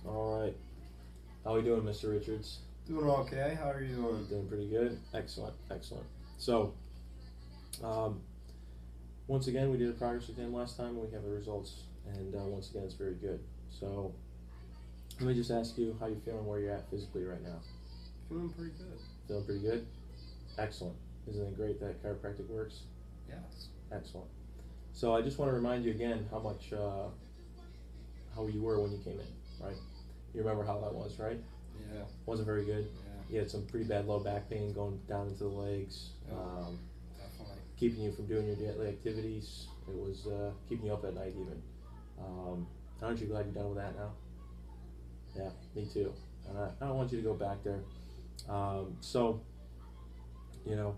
All right. How are we doing, Mr. Richards? Doing okay. How are you doing? Doing pretty good. Excellent. Excellent. So, um, once again, we did a progress exam last time, and we have the results. And once again, it's very good. So, let me just ask you how you feeling, where you're at physically right now. Feeling pretty good. Feeling pretty good? Excellent. Isn't it great that chiropractic works? Yes. Excellent. So I just want to remind you again how much, how you were when you came in, right? You remember how that was, right? Yeah. Wasn't very good. Yeah. You had some pretty bad low back pain going down into the legs, Yeah. Definitely. keeping you from doing your daily activities. It was keeping you up at night even. Aren't you glad you're done with that now? Yeah, me too. And I don't want you to go back there. So, you know,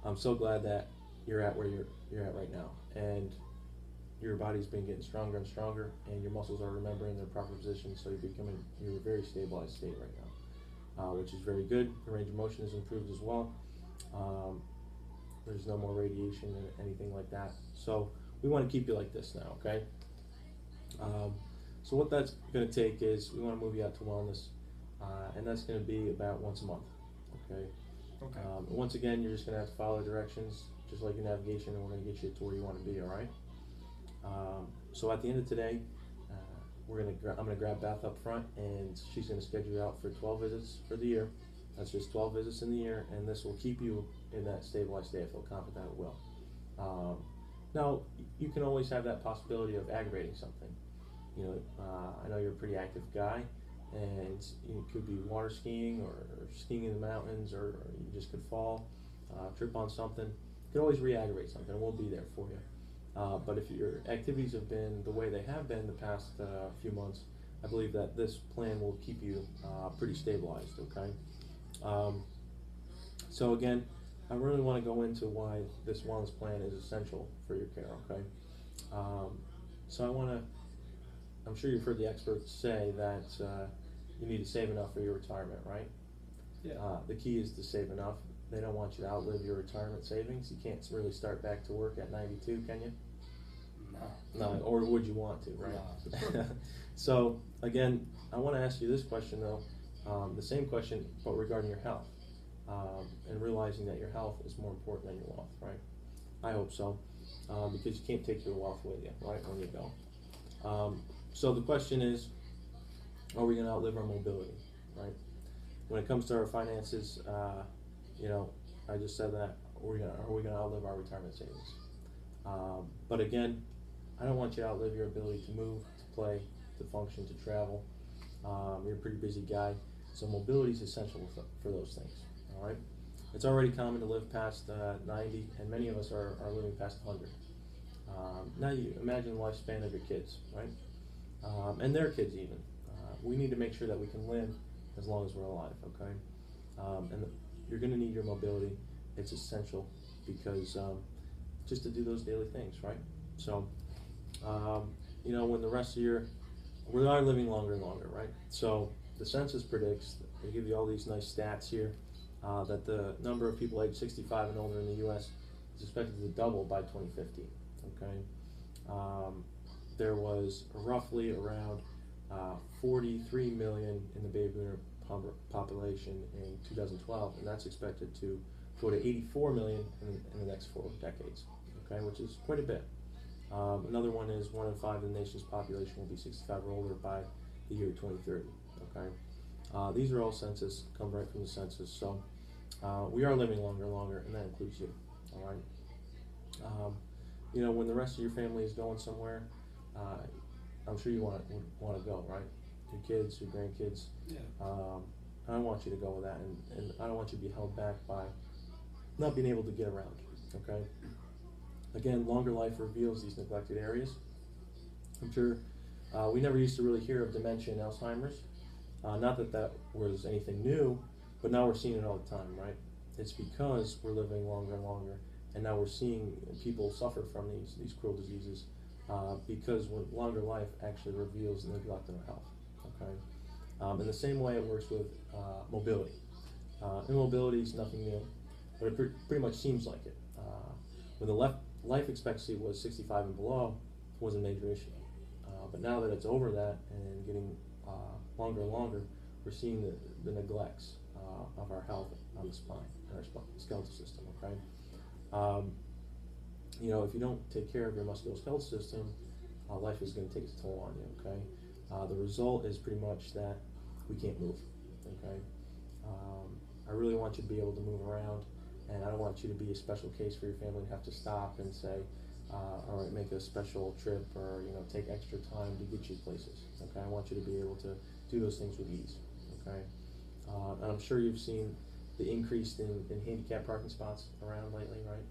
I'm so glad that you're at where you're at right now, and your body's been getting stronger and stronger, and your muscles are remembering their proper position, so you're a very stabilized state right now, which is very good. The range of motion is improved as well. There's no more radiation or anything like that. So we want to keep you like this now, okay? So what that's going to take is we want to move you out to wellness, and that's going to be about once a month, okay? Okay. Once again, you're just going to have to follow directions, just like your navigation, and we're going to get you to where you want to be, all right? So at the end of today, I'm going to grab Beth up front, and she's going to schedule you out for 12 visits for the year. That's just 12 visits in the year, and this will keep you in that stabilized state. I feel confident it will. Now, you can always have that possibility of aggravating something. You know, I know you're a pretty active guy, and it could be water skiing or skiing in the mountains, or you just could fall, trip on something. You can always re-aggravate something, and we'll be there for you. But if your activities have been the way they have been the past few months, I believe that this plan will keep you pretty stabilized, okay? So again, I really want to go into why this wellness plan is essential for your care, okay? So I'm sure you've heard the experts say that you need to save enough for your retirement, right? Yeah. The key is to save enough. They don't want you to outlive your retirement savings. You can't really start back to work at 92, can you? No. No, or would you want to, right? No. So, again, I want to ask you this question, though, the same question, but regarding your health, and realizing that your health is more important than your wealth, right? I hope so, because you can't take your wealth with you, right, when you go. So the question is, are we going to outlive our mobility, right? When it comes to our finances, you know, I just said that, are we going to outlive our retirement savings? But again, I don't want you to outlive your ability to move, to play, to function, to travel. You're a pretty busy guy, so mobility is essential for those things, all right? It's already common to live past 90, and many of us are living past 100. Now you imagine the lifespan of your kids, right? And their kids even. We need to make sure that we can live as long as we're alive, okay? You're going to need your mobility. It's essential because just to do those daily things, right? So, you know, when the rest of we are living longer and longer, right? So the census predicts, they give you all these nice stats here, that the number of people aged 65 and older in the U.S. is expected to double by 2050, okay? There was roughly around 43 million in the baby boomer population in 2012, and that's expected to go to 84 million in the next 4 decades, okay, which is quite a bit. Another one is 1 in 5 of the nation's population will be 65 or older by the year 2030, okay? These are all come right from the census, so we are living longer and longer, and that includes you, all right? You know, when the rest of your family is going somewhere, I'm sure you want to go, right? Your kids, your grandkids. Yeah. I don't want you to go with that, and I don't want you to be held back by not being able to get around, okay? Again, longer life reveals these neglected areas. I'm sure we never used to really hear of dementia and Alzheimer's. Not that was anything new, but now we're seeing it all the time, right? It's because we're living longer and longer, and now we're seeing people suffer from these cruel diseases because longer life actually reveals neglect in our health, okay? In the same way it works with mobility. Immobility is nothing new, but it pretty much seems like it. When the life expectancy was 65 and below, it was a major issue. But now that it's over that and getting longer and longer, we're seeing the neglects of our health on the spine and our skeletal system, okay? You know, if you don't take care of your musculoskeletal system, life is going to take its toll on you, okay? The result is pretty much that we can't move, okay? I really want you to be able to move around, and I don't want you to be a special case for your family and have to stop and say, all right, make a special trip or, you know, take extra time to get you places, okay? I want you to be able to do those things with ease, okay? And I'm sure you've seen the increase in handicap parking spots around lately, right?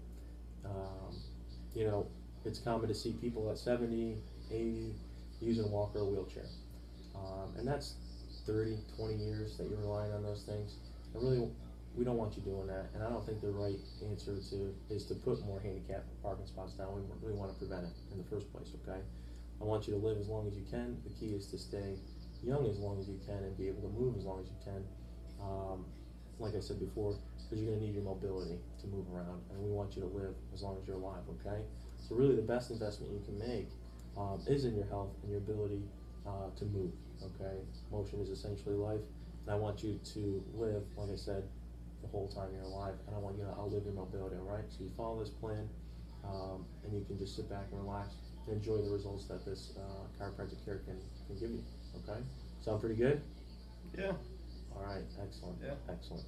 You know, it's common to see people at 70, 80 using a walker or wheelchair. And that's 30, 20 years that you're relying on those things. And really, we don't want you doing that. And I don't think the right answer is to put more handicap parking spots down. We really want to prevent it in the first place, okay? I want you to live as long as you can. The key is to stay young as long as you can and be able to move as long as you can. Like I said before, because you're going to need your mobility to move around, and we want you to live as long as you're alive, okay? So really the best investment you can make is in your health and your ability to move, okay? Motion is essentially life, and I want you to live, like I said, the whole time you're alive, and I want you to outlive your mobility, all right? So you follow this plan, and you can just sit back and relax and enjoy the results that this chiropractic care can give you, okay? Sound pretty good? Yeah. All right, excellent, Yeah. excellent.